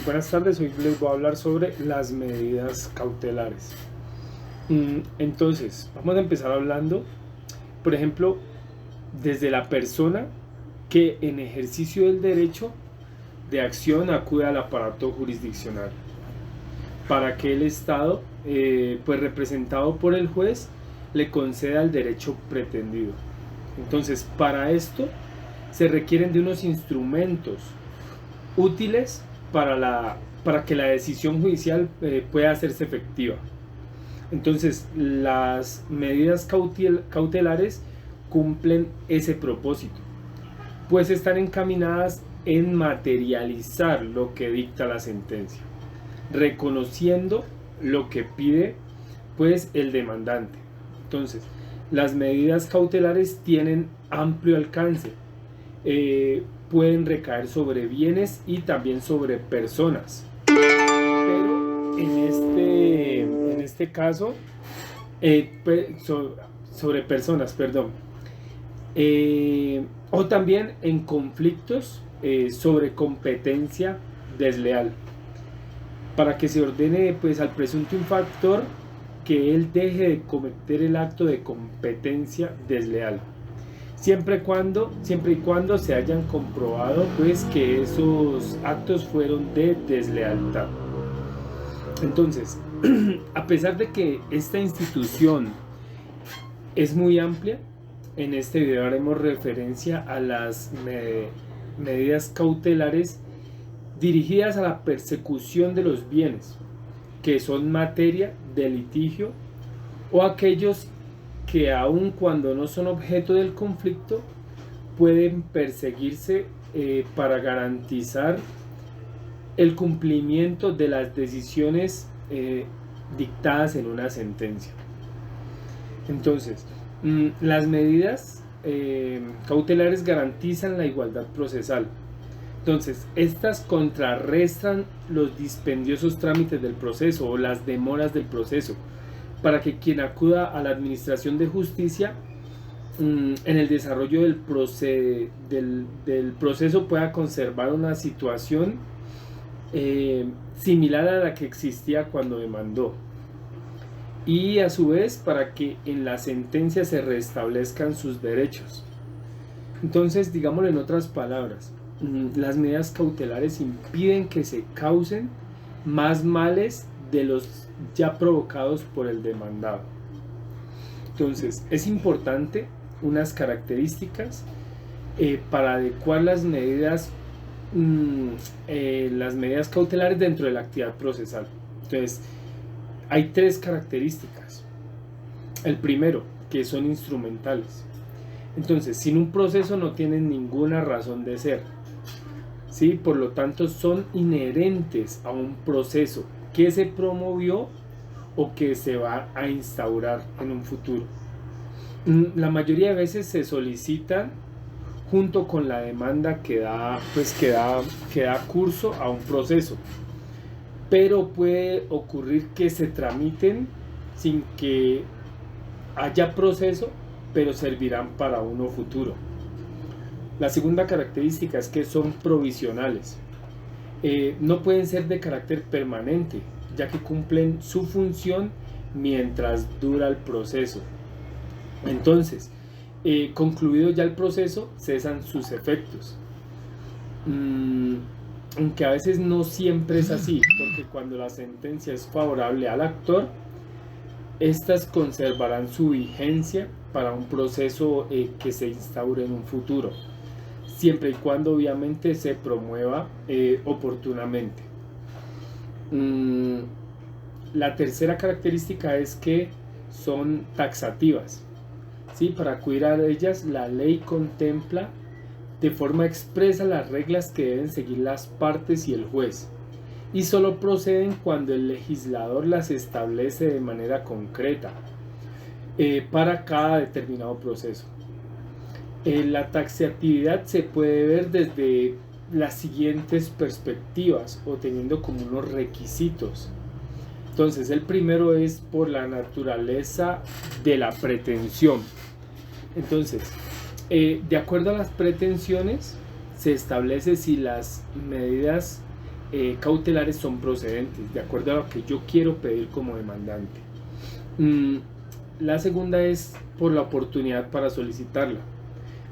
Buenas tardes, hoy les voy a hablar sobre las medidas cautelares. Entonces, vamos a empezar hablando, por ejemplo, desde la persona que en ejercicio del derecho de acción acude al aparato jurisdiccional, para que el Estado, pues representado por el juez, le conceda el derecho pretendido. Entonces, para esto se requieren de unos instrumentos útiles para que la decisión judicial pueda hacerse efectiva. Entonces, las medidas cautelares cumplen ese propósito, pues están encaminadas en materializar lo que dicta la sentencia, reconociendo lo que pide pues el demandante. Entonces, las medidas cautelares tienen amplio alcance, pueden recaer sobre bienes y también sobre personas, pero en este caso sobre personas, perdón, o también en conflictos sobre competencia desleal, para que se ordene pues al presunto infractor que él deje de cometer el acto de competencia desleal, siempre y cuando se hayan comprobado pues que esos actos fueron de deslealtad. Entonces, a pesar de que esta institución es muy amplia, en este video haremos referencia a las medidas cautelares dirigidas a la persecución de los bienes que son materia de litigio, o aquellos que aun cuando no son objeto del conflicto pueden perseguirse para garantizar el cumplimiento de las decisiones dictadas en una sentencia. Entonces, las medidas cautelares garantizan la igualdad procesal. Entonces, estas contrarrestan los dispendiosos trámites del proceso o las demoras del proceso, para que quien acuda a la administración de justicia en el desarrollo del proceso pueda conservar una situación similar a la que existía cuando demandó, y a su vez para que en la sentencia se restablezcan sus derechos. Entonces, digámoslo en otras palabras, las medidas cautelares impiden que se causen más males de los ya provocados por el demandado. Entonces, es importante unas características para adecuar las medidas cautelares dentro de la actividad procesal. Entonces, hay tres características. El primero, que son instrumentales. Entonces, sin un proceso no tienen ninguna razón de ser, ¿sí? Por lo tanto, son inherentes a un proceso que se promovió o que se va a instaurar en un futuro. La mayoría de veces se solicitan junto con la demanda que da curso a un proceso, pero puede ocurrir que se tramiten sin que haya proceso, pero servirán para uno futuro. La segunda característica es que son provisionales. No pueden ser de carácter permanente, ya que cumplen su función mientras dura el proceso. Entonces, concluido ya el proceso, cesan sus efectos. Aunque a veces no siempre es así, porque cuando la sentencia es favorable al actor, estas conservarán su vigencia para un proceso que se instaure en un futuro, siempre y cuando obviamente se promueva oportunamente. La tercera característica es que son taxativas, ¿sí? Para acudir a ellas, la ley contempla de forma expresa las reglas que deben seguir las partes y el juez, y solo proceden cuando el legislador las establece de manera concreta para cada determinado proceso. La taxatividad se puede ver desde las siguientes perspectivas o teniendo como unos requisitos. Entonces, el primero es por la naturaleza de la pretensión. Entonces, de acuerdo a las pretensiones, se establece si las medidas cautelares son procedentes, de acuerdo a lo que yo quiero pedir como demandante. La segunda es por la oportunidad para solicitarla.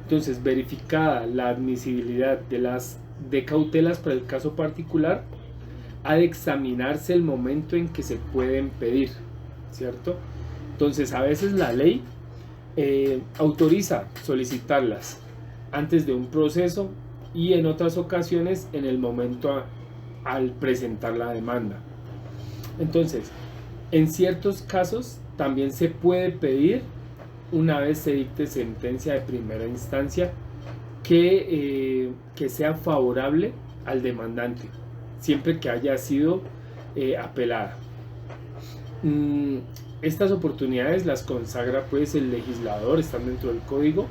Entonces, verificada la admisibilidad de cautelas para el caso particular, ha de examinarse el momento en que se pueden pedir, ¿cierto? Entonces, a veces la ley autoriza solicitarlas antes de un proceso y en otras ocasiones en el momento al presentar la demanda. Entonces, en ciertos casos también se puede pedir una vez se dicte sentencia de primera instancia que sea favorable al demandante, siempre que haya sido apelada. Estas oportunidades las consagra pues el legislador, están dentro del código,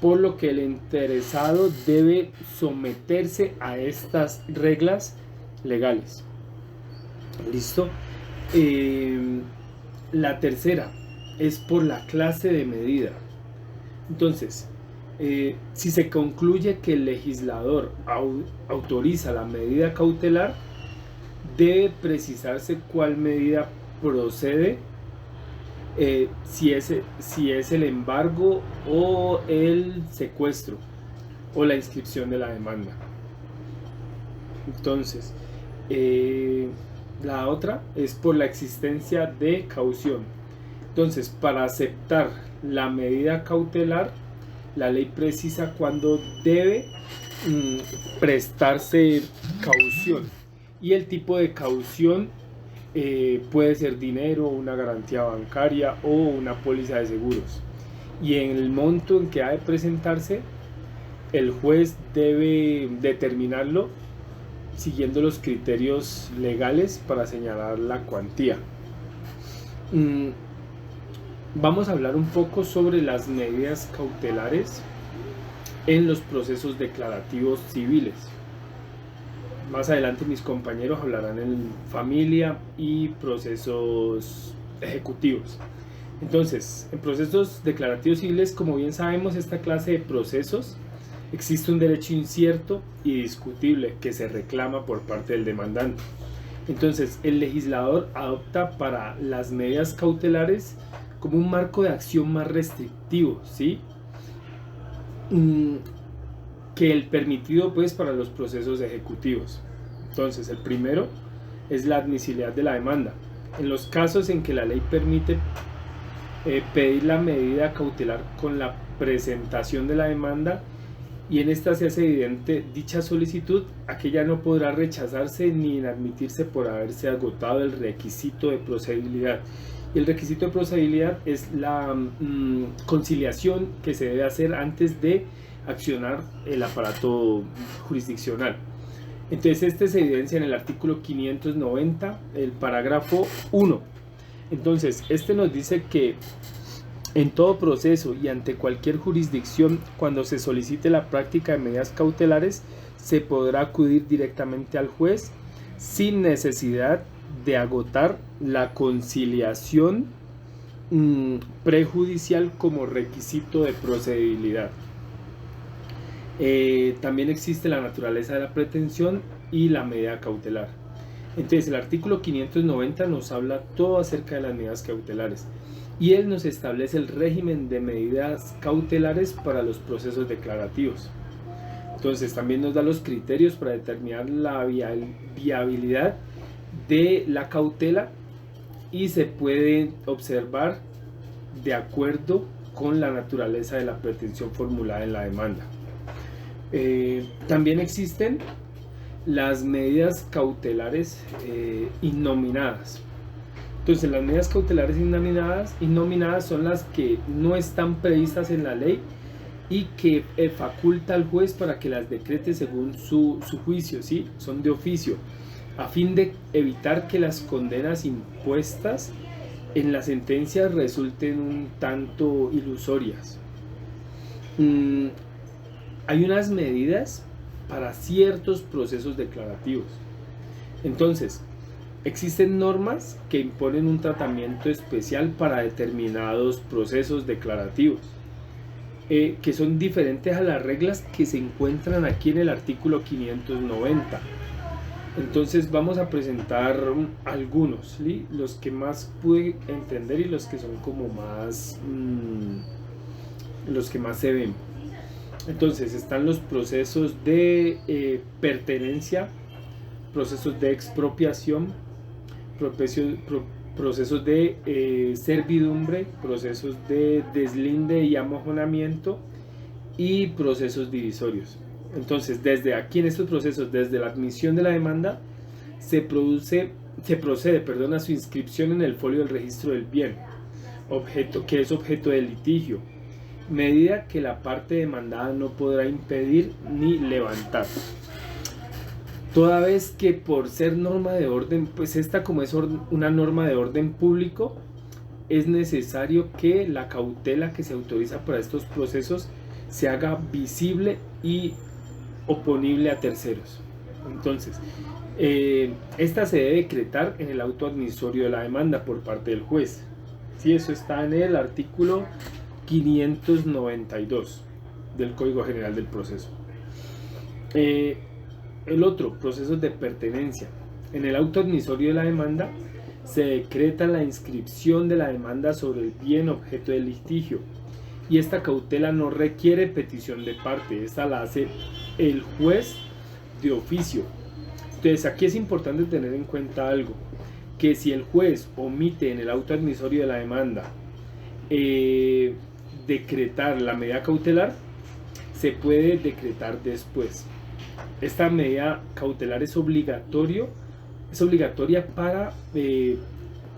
por lo que el interesado debe someterse a estas reglas legales. ¿Listo? La tercera es por la clase de medida. Entonces, si se concluye que el legislador autoriza la medida cautelar, debe precisarse cuál medida procede, si es el embargo o el secuestro o la inscripción de la demanda. Entonces, la otra es por la existencia de caución. Entonces, para aceptar la medida cautelar, la ley precisa cuándo debe prestarse caución, y el tipo de caución puede ser dinero, una garantía bancaria o una póliza de seguros, y en el monto en que ha de presentarse el juez debe determinarlo siguiendo los criterios legales para señalar la cuantía. Vamos a hablar un poco sobre las medidas cautelares en los procesos declarativos civiles. Más adelante mis compañeros hablarán en familia y procesos ejecutivos. Entonces, en procesos declarativos civiles, como bien sabemos, esta clase de procesos existe un derecho incierto y discutible que se reclama por parte del demandante. Entonces, el legislador adopta para las medidas cautelares como un marco de acción más restrictivo, ¿sí? Que el permitido pues para los procesos ejecutivos. Entonces, el primero es la admisibilidad de la demanda. En los casos en que la ley permite pedir la medida cautelar con la presentación de la demanda, y en esta se hace evidente dicha solicitud, aquella no podrá rechazarse ni inadmitirse por haberse agotado el requisito de procedibilidad. Y el requisito de procedibilidad es la conciliación que se debe hacer antes de accionar el aparato jurisdiccional. Entonces, este se evidencia en el artículo 590, el parágrafo 1. Entonces, este nos dice que en todo proceso y ante cualquier jurisdicción, cuando se solicite la práctica de medidas cautelares, se podrá acudir directamente al juez sin necesidad de agotar la conciliación prejudicial como requisito de procedibilidad. También existe la naturaleza de la pretensión y la medida cautelar. Entonces, el artículo 590 nos habla todo acerca de las medidas cautelares, y él nos establece el régimen de medidas cautelares para los procesos declarativos. Entonces, también nos da los criterios para determinar la viabilidad de la cautela, y se puede observar de acuerdo con la naturaleza de la pretensión formulada en la demanda. También existen las medidas cautelares innominadas. Entonces, las medidas cautelares innominadas son las que no están previstas en la ley y que faculta al juez para que las decrete según su juicio, ¿sí? Son de oficio, a fin de evitar que las condenas impuestas en las sentencias resulten un tanto ilusorias. Hay unas medidas para ciertos procesos declarativos. Entonces, existen normas que imponen un tratamiento especial para determinados procesos declarativos, que son diferentes a las reglas que se encuentran aquí en el artículo 590. Entonces vamos a presentar algunos, ¿sí? Los que más pude entender y los que son como más, los que más se ven. Entonces están los procesos de pertenencia, procesos de expropiación, procesos de servidumbre, procesos de deslinde y amojonamiento y procesos divisorios. Entonces, desde aquí en estos procesos, desde la admisión de la demanda, se procede a su inscripción en el folio del registro del bien, que es objeto de litigio, medida que la parte demandada no podrá impedir ni levantar. Toda vez que por ser norma de orden, pues esta como es una norma de orden público, es necesario que la cautela que se autoriza para estos procesos se haga visible y oponible a terceros. Entonces, esta se debe decretar en el auto admisorio de la demanda por parte del juez. Sí, eso está en el artículo 592 del Código General del Proceso. El otro, procesos de pertenencia. En el auto admisorio de la demanda se decreta la inscripción de la demanda sobre el bien objeto del litigio, y esta cautela no requiere petición de parte, esta la hace el juez de oficio. Entonces aquí es importante tener en cuenta algo, que si el juez omite en el auto admisorio de la demanda decretar la medida cautelar, se puede decretar después. Esta medida cautelar es obligatoria para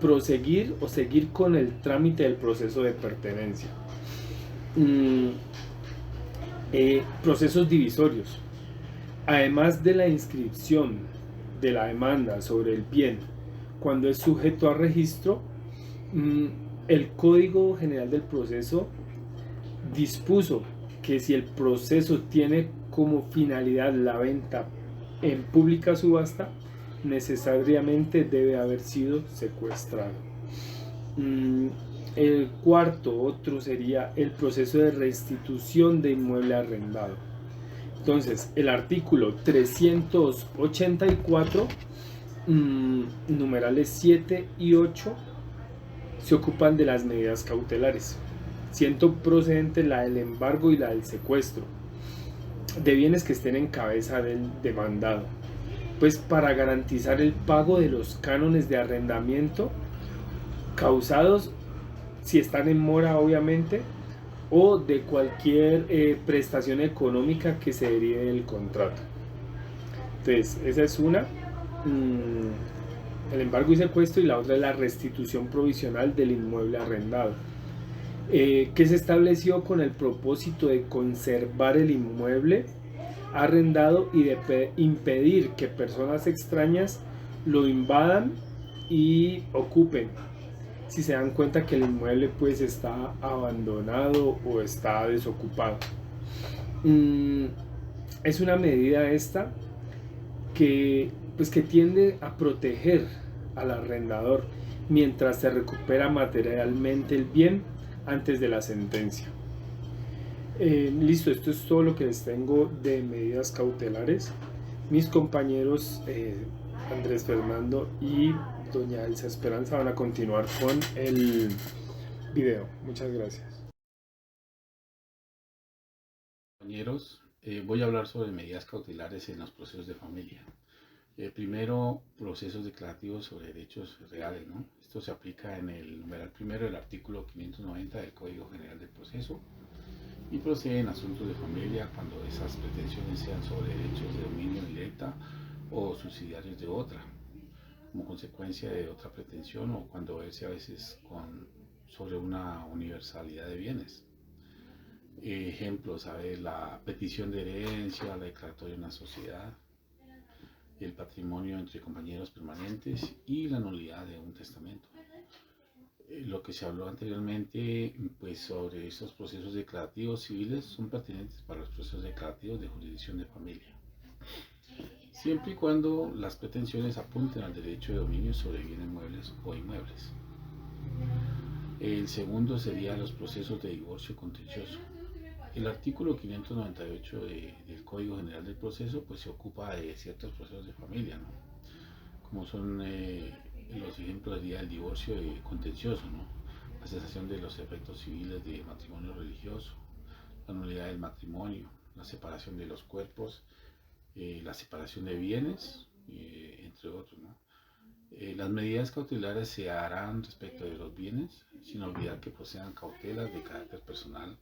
proseguir o seguir con el trámite del proceso de pertenencia. Procesos divisorios. Además de la inscripción de la demanda sobre el bien cuando es sujeto a registro, el Código General del Proceso dispuso que si el proceso tiene como finalidad la venta en pública subasta, necesariamente debe haber sido secuestrado. El otro sería el proceso de restitución de inmueble arrendado. Entonces, el artículo 384, numerales 7 y 8, se ocupan de las medidas cautelares, siendo procedente la del embargo y la del secuestro de bienes que estén en cabeza del demandado, pues para garantizar el pago de los cánones de arrendamiento causados, si están en mora obviamente, o de cualquier prestación económica que se derive del contrato. Entonces, esa es una, el embargo y secuestro, y la otra es la restitución provisional del inmueble arrendado, que se estableció con el propósito de conservar el inmueble arrendado y de impedir que personas extrañas lo invadan y ocupen si se dan cuenta que el inmueble pues está abandonado o está desocupado. Es una medida esta que tiende a proteger al arrendador mientras se recupera materialmente el bien antes de la sentencia. Listo, esto es todo lo que les tengo de medidas cautelares. Mis compañeros Andrés Fernando y doña Elsa Esperanza van a continuar con el video. Muchas gracias. Compañeros, voy a hablar sobre medidas cautelares en los procesos de familia. Primero, procesos declarativos sobre derechos reales, ¿no? Esto se aplica en el numeral primero del artículo 590 del Código General del Proceso y procede en asuntos de familia cuando esas pretensiones sean sobre derechos de dominio directa o subsidiarios de otra, como consecuencia de otra pretensión, o cuando verse a veces sobre una universalidad de bienes. Ejemplos, ¿sabes? La petición de herencia, la declaratoria de una sociedad, el patrimonio entre compañeros permanentes y la nulidad de un testamento. Lo que se habló anteriormente, pues sobre estos procesos declarativos civiles son pertinentes para los procesos declarativos de jurisdicción de familia, siempre y cuando las pretensiones apunten al derecho de dominio sobre bienes muebles o inmuebles. El segundo sería los procesos de divorcio contencioso. El artículo 598 del Código General del Proceso pues se ocupa de ciertos procesos de familia, ¿no? Como son los ejemplos del día del divorcio contencioso, ¿no? La cesación de los efectos civiles de matrimonio religioso, la nulidad del matrimonio, la separación de los cuerpos, la separación de bienes, entre otros, ¿no? Las medidas cautelares se harán respecto de los bienes, sin olvidar que posean cautelas de carácter personal,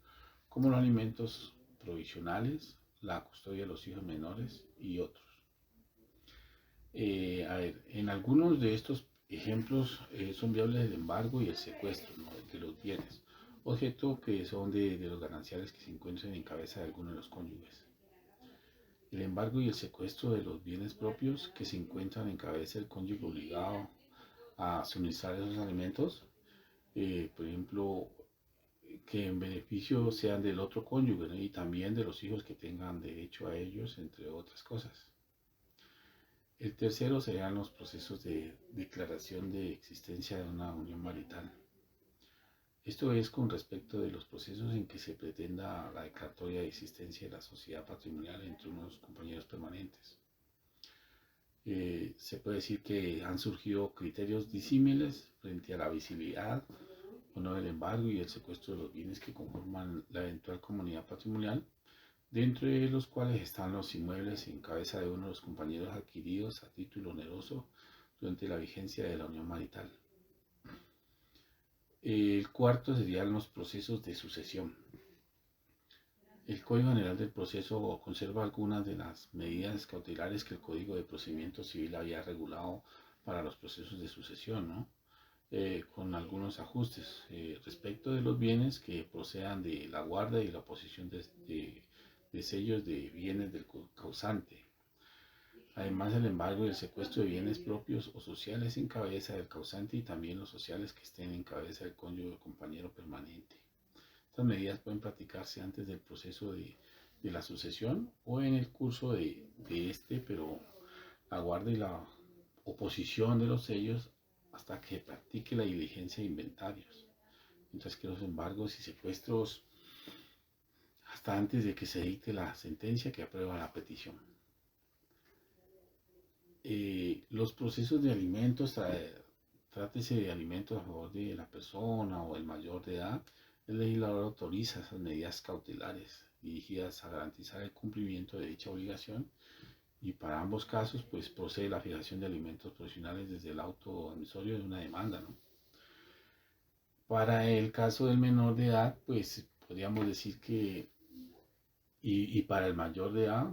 como los alimentos provisionales, la custodia de los hijos menores y otros. En algunos de estos ejemplos son viables el embargo y el secuestro, ¿no?, de los bienes, objeto que son de los gananciales que se encuentren en cabeza de alguno de los cónyuges. El embargo y el secuestro de los bienes propios que se encuentran en cabeza del cónyuge obligado a suministrar esos alimentos, por ejemplo, que en beneficio sean del otro cónyuge, ¿no?, y también de los hijos que tengan derecho a ellos, entre otras cosas. El tercero serían los procesos de declaración de existencia de una unión marital. Esto es con respecto de los procesos en que se pretenda la declaratoria de existencia de la sociedad patrimonial entre unos compañeros permanentes. Se puede decir que han surgido criterios disímiles frente a la visibilidad o no del embargo y el secuestro de los bienes que conforman la eventual comunidad patrimonial, dentro de los cuales están los inmuebles en cabeza de uno de los compañeros adquiridos a título oneroso durante la vigencia de la unión marital. El cuarto serían los procesos de sucesión. El Código General del Proceso conserva algunas de las medidas cautelares que el Código de Procedimiento Civil había regulado para los procesos de sucesión, ¿no? Con algunos ajustes respecto de los bienes que procedan de la guarda y la oposición de sellos de bienes del causante. Además, el embargo y el secuestro de bienes propios o sociales en cabeza del causante y también los sociales que estén en cabeza del cónyuge o compañero permanente. Estas medidas pueden practicarse antes del proceso de la sucesión o en el curso de este, pero la guarda y la oposición de los sellos hasta que practique la diligencia de inventarios, mientras que los embargos y secuestros hasta antes de que se dicte la sentencia que aprueba la petición. Los procesos de alimentos, trátese de alimentos a favor de la persona o el mayor de edad, el legislador autoriza esas medidas cautelares dirigidas a garantizar el cumplimiento de dicha obligación, y para ambos casos pues procede la fijación de alimentos provisionales desde el auto admisorio de una demanda, ¿no? Para el caso del menor de edad, pues podríamos decir que, y para el mayor de edad,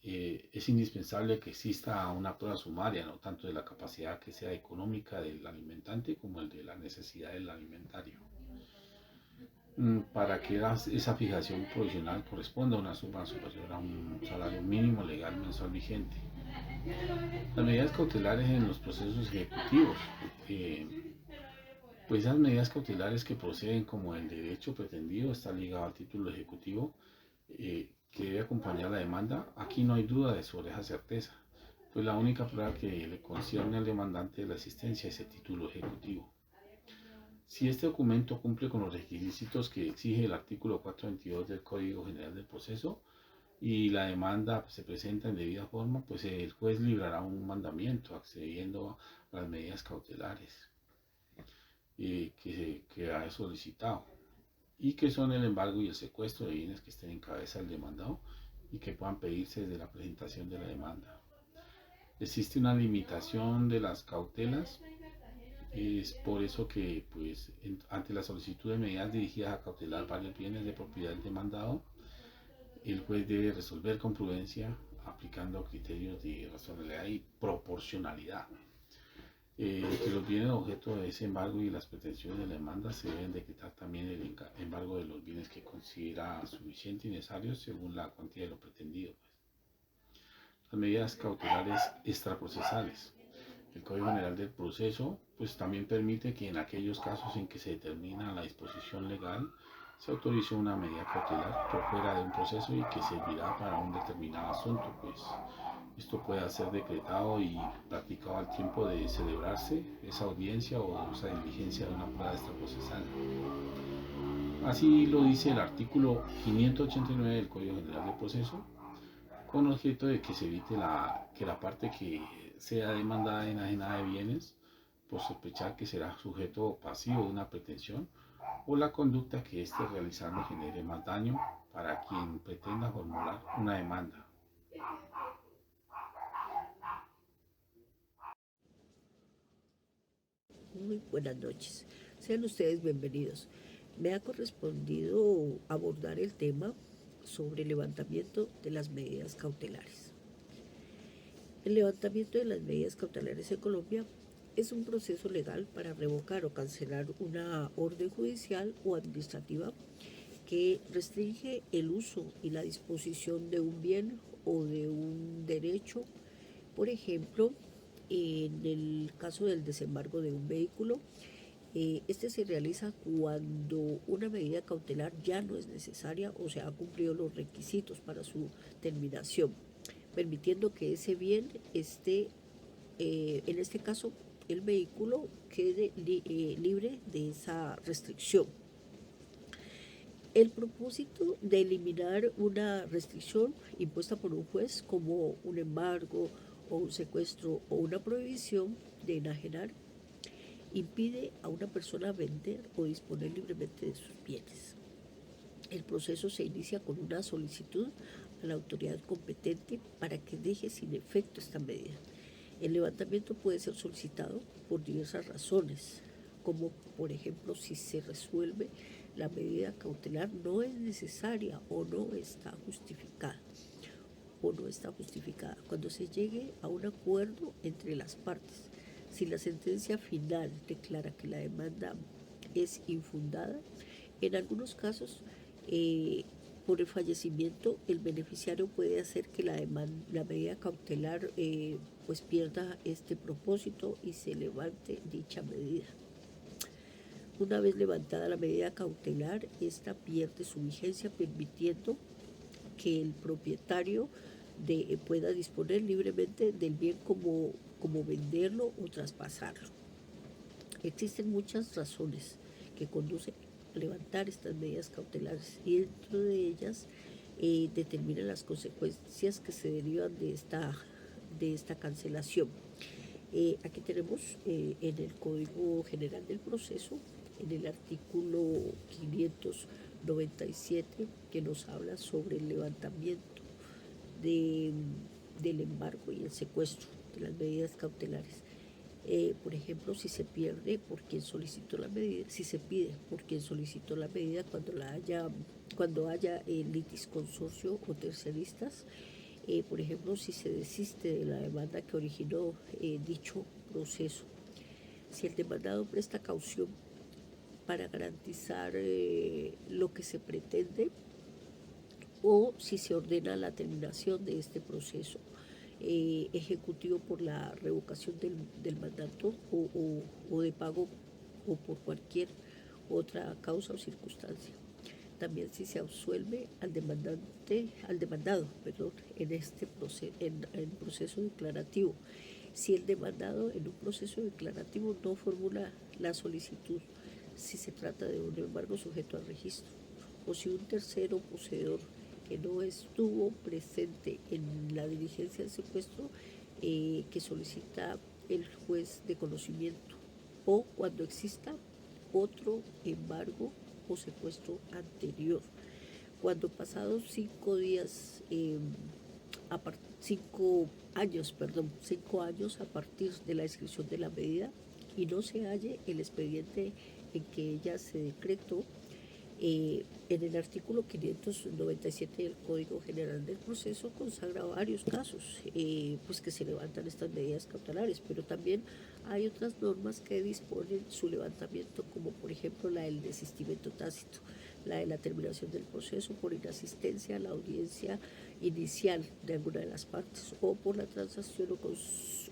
es indispensable que exista una prueba sumaria, ¿no?, tanto de la capacidad que sea económica del alimentante como el de la necesidad del alimentario, para que esa fijación provisional corresponda a una suma superior a un salario mínimo legal mensual vigente. Las medidas cautelares en los procesos ejecutivos, pues esas medidas cautelares que proceden como el derecho pretendido está ligado al título ejecutivo que debe acompañar la demanda. Aquí no hay duda de sobre esa certeza, pues la única prueba que le concierne al demandante de la existencia de ese título ejecutivo. Si este documento cumple con los requisitos que exige el artículo 422 del Código General del Proceso y la demanda se presenta en debida forma, pues el juez librará un mandamiento accediendo a las medidas cautelares que ha solicitado, y que son el embargo y el secuestro de bienes que estén en cabeza del demandado y que puedan pedirse desde la presentación de la demanda. Existe una limitación de las cautelas. Es por eso que, pues, ante la solicitud de medidas dirigidas a cautelar varios bienes de propiedad del demandado, el juez debe resolver con prudencia, aplicando criterios de razonabilidad y proporcionalidad. Entre los bienes objeto de ese embargo y las pretensiones de la demanda se deben decretar también el embargo de los bienes que considera suficiente y necesario según la cuantía de lo pretendido, pues. Las medidas cautelares extraprocesales. El Código General del Proceso pues también permite que en aquellos casos en que se determina la disposición legal se autorice una medida cautelar por fuera de un proceso y que servirá para un determinado asunto, pues esto puede ser decretado y practicado al tiempo de celebrarse esa audiencia o esa diligencia de una prueba extraprocesal. Así lo dice el artículo 589 del Código General del Proceso, con objeto de que se evite que la parte que sea demandada enajenada de bienes, por sospechar que será sujeto pasivo de una pretensión, o la conducta que esté realizando genere más daño para quien pretenda formular una demanda. Muy buenas noches. Sean ustedes bienvenidos. Me ha correspondido abordar el tema sobre el levantamiento de las medidas cautelares. El levantamiento de las medidas cautelares en Colombia es un proceso legal para revocar o cancelar una orden judicial o administrativa que restringe el uso y la disposición de un bien o de un derecho. Por ejemplo, en el caso del desembarco de un vehículo, este se realiza cuando una medida cautelar ya no es necesaria o se han cumplido los requisitos para su terminación, permitiendo que ese bien esté, en este caso, el vehículo quede libre de esa restricción. El propósito de eliminar una restricción impuesta por un juez, como un embargo o un secuestro o una prohibición de enajenar, impide a una persona vender o disponer libremente de sus bienes. El proceso se inicia con una solicitud a la autoridad competente para que deje sin efecto esta medida. El levantamiento puede ser solicitado por diversas razones, como por ejemplo si se resuelve la medida cautelar no es necesaria o no está justificada. Cuando se llegue a un acuerdo entre las partes, si la sentencia final declara que la demanda es infundada, en algunos casos, por el fallecimiento, el beneficiario puede hacer que la medida cautelar pues pierda este propósito y se levante dicha medida. Una vez levantada la medida cautelar, esta pierde su vigencia, permitiendo que el propietario pueda disponer libremente del bien como venderlo o traspasarlo. Existen muchas razones que conducen a levantar estas medidas cautelares y dentro de ellas determinan las consecuencias que se derivan de esta cancelación. Aquí tenemos en el Código General del Proceso, en el artículo 597, que nos habla sobre el levantamiento del embargo y el secuestro de las medidas cautelares. Por ejemplo, si se pierde por quien solicitó la medida, si se pide por quien solicitó la medida cuando haya litisconsorcio o terceristas, por ejemplo, si se desiste de la demanda que originó dicho proceso, si el demandado presta caución para garantizar lo que se pretende, o si se ordena la terminación de este proceso ejecutivo por la revocación del mandato o de pago o por cualquier otra causa o circunstancia. También si se absuelve al demandado, en este proceso declarativo. Si el demandado en un proceso declarativo no formula la solicitud, si se trata de un embargo sujeto al registro, o si un tercero poseedor que no estuvo presente en la diligencia del secuestro que solicita el juez de conocimiento, o cuando exista otro embargo o secuestro anterior. Cuando pasados 5 años a partir de la inscripción de la medida y no se halle el expediente en que ella se decretó, en el artículo 597 del Código General del Proceso consagra varios casos pues que se levantan estas medidas cautelares, pero también hay otras normas que disponen su levantamiento, como por ejemplo la del desistimiento tácito, la de la terminación del proceso por inasistencia a la audiencia inicial de alguna de las partes o por la transacción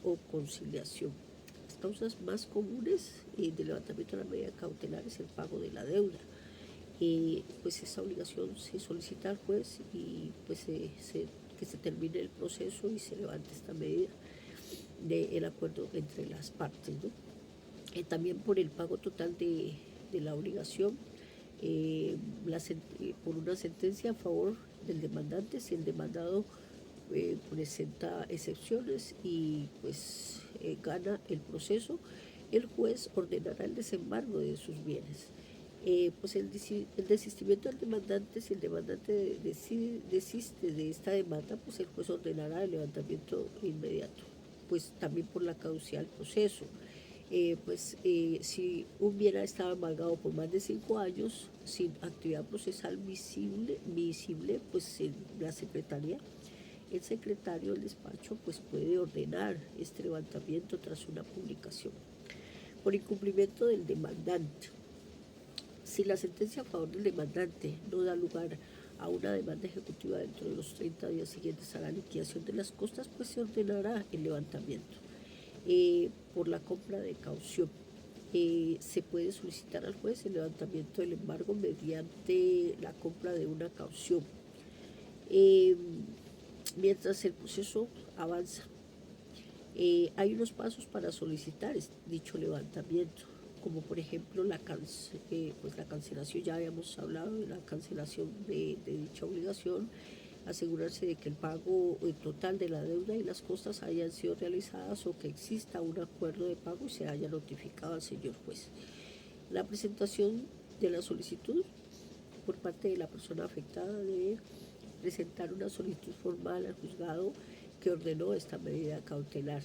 o conciliación. Las causas más comunes de levantamiento de la medida cautelar es el pago de la deuda. Pues esa obligación se solicita al juez y pues que se termine el proceso y se levante esta medida del acuerdo entre las partes, ¿no? También por el pago total de la obligación, por una sentencia a favor del demandante si el demandado presenta excepciones y pues gana el proceso, el juez ordenará el desembargo de sus bienes. Pues el desistimiento del demandante, si el demandante desiste de esta demanda, pues el juez ordenará el levantamiento inmediato, pues también por la caducidad del proceso. Si un bien ha estado embargado por más de 5 años sin actividad procesal visible, pues en la Secretaría, el secretario del despacho pues puede ordenar este levantamiento tras una publicación. Por incumplimiento del demandante. Si la sentencia a favor del demandante no da lugar a una demanda ejecutiva dentro de los 30 días siguientes a la liquidación de las costas, pues se ordenará el levantamiento. Por la compra de caución. Se puede solicitar al juez el levantamiento del embargo mediante la compra de una caución. Mientras el proceso avanza, hay unos pasos para solicitar dicho levantamiento, como por ejemplo la cancelación, ya habíamos hablado de la cancelación de dicha obligación, asegurarse de que el pago total de la deuda y las costas hayan sido realizadas o que exista un acuerdo de pago y se haya notificado al señor juez. La presentación de la solicitud por parte de la persona afectada debe presentar una solicitud formal al juzgado que ordenó esta medida cautelar.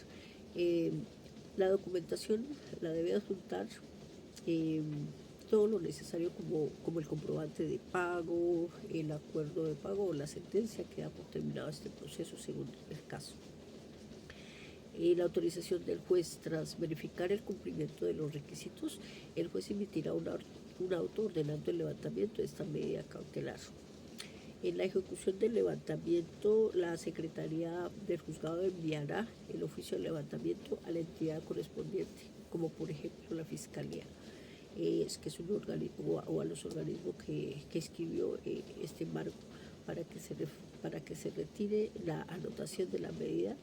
La documentación la debe adjuntar todo lo necesario como el comprobante de pago, el acuerdo de pago o la sentencia que da por terminado este proceso según el caso. La autorización del juez tras verificar el cumplimiento de los requisitos, el juez emitirá un auto ordenando el levantamiento de esta medida cautelar. En la ejecución del levantamiento, la Secretaría del Juzgado enviará el oficio de levantamiento a la entidad correspondiente, como por ejemplo la Fiscalía. Que es un organismo o a los organismos que escribió este embargo para que se retire la anotación de la medida.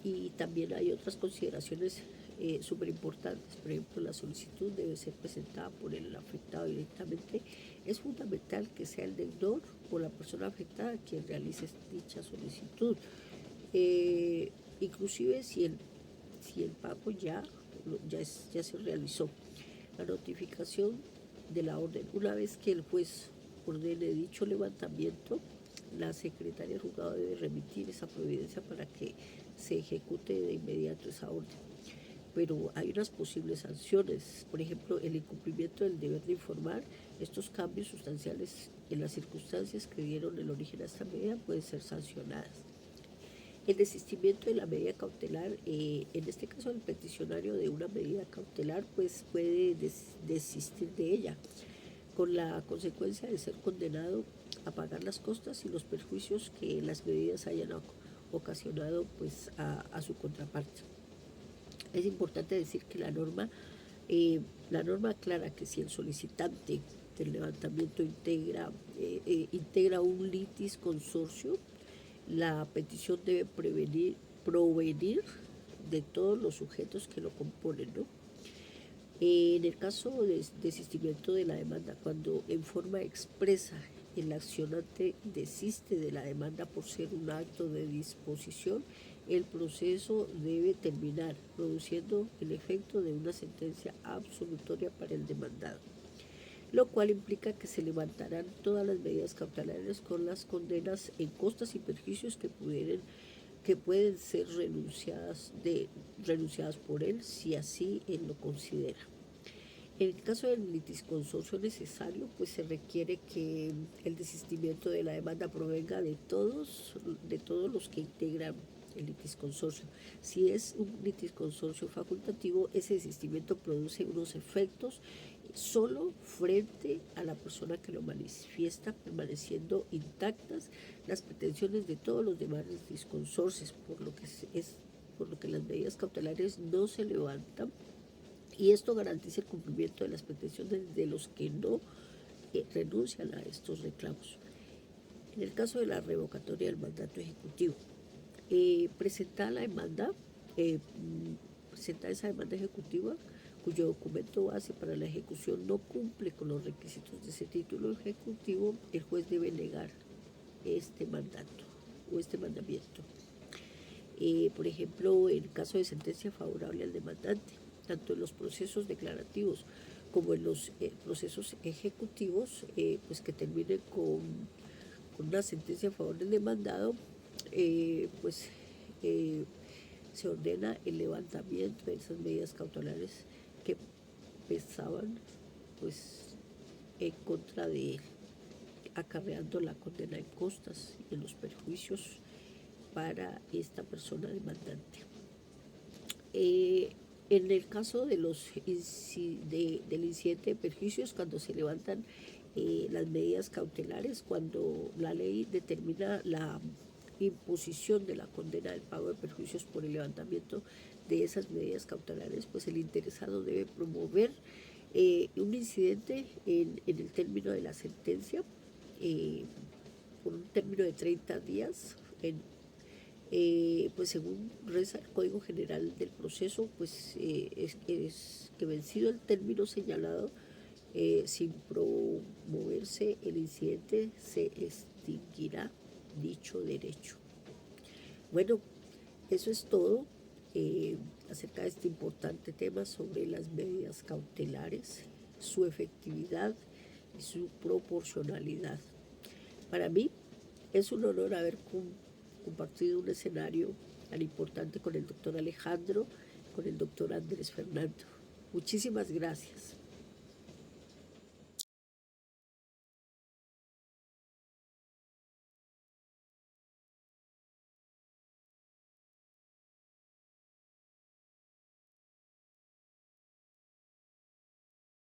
Y también hay otras consideraciones súper importantes. Por ejemplo, la solicitud debe ser presentada por el afectado directamente. Es fundamental que sea el deudor o la persona afectada quien realice dicha solicitud. Inclusive si el pago ya se realizó. La notificación de la orden. Una vez que el juez ordene dicho levantamiento, la Secretaría del Juzgado debe remitir esa providencia para que se ejecute de inmediato esa orden. Pero hay unas posibles sanciones, por ejemplo, el incumplimiento del deber de informar. Estos cambios sustanciales en las circunstancias que dieron el origen a esta medida pueden ser sancionadas. El desistimiento de la medida cautelar, en este caso el peticionario de una medida cautelar pues puede desistir de ella, con la consecuencia de ser condenado a pagar las costas y los perjuicios que las medidas hayan ocasionado pues a su contraparte. Es importante decir que la norma aclara que si el solicitante del levantamiento integra un litis consorcio, la petición debe provenir de todos los sujetos que lo componen, ¿no? En el caso de desistimiento de la demanda, cuando en forma expresa el accionante desiste de la demanda por ser un acto de disposición, el proceso debe terminar, produciendo el efecto de una sentencia absolutoria para el demandado, lo cual implica que se levantarán todas las medidas cautelares con las condenas en costas y perjuicios que pueden ser renunciadas por él si así él lo considera. En el caso del litisconsorcio necesario, pues se requiere que el desistimiento de la demanda provenga de todos los que integran el litisconsorcio. Si es un litisconsorcio facultativo, ese desistimiento produce unos efectos solo frente a la persona que lo manifiesta, permaneciendo intactas las pretensiones de todos los demás litisconsorcios, por lo que las medidas cautelares no se levantan, y esto garantiza el cumplimiento de las pretensiones de los que no renuncian a estos reclamos. En el caso de la revocatoria del mandato ejecutivo, presentar esa demanda ejecutiva cuyo documento base para la ejecución no cumple con los requisitos de ese título ejecutivo, el juez debe negar este mandato o este mandamiento. Por ejemplo, en caso de sentencia favorable al demandante, tanto en los procesos declarativos como en los procesos ejecutivos, pues que terminen con una sentencia a favor del demandado, se ordena el levantamiento de esas medidas cautelares que pesaban pues en contra de él, acarreando la condena en costas y en los perjuicios para esta persona demandante. En el caso de del incidente de perjuicios, cuando se levantan las medidas cautelares, cuando la ley determina la imposición de la condena del pago de perjuicios por el levantamiento de esas medidas cautelares, pues el interesado debe promover un incidente en el término de la sentencia, por un término de 30 días, pues según reza el Código General del Proceso, pues es que vencido el término señalado, sin promoverse el incidente, se extinguirá dicho derecho. Bueno, eso es todo acerca de este importante tema sobre las medidas cautelares, su efectividad y su proporcionalidad. Para mí es un honor haber compartido un escenario tan importante con el doctor Alejandro, con el doctor Andrés Fernando. Muchísimas gracias.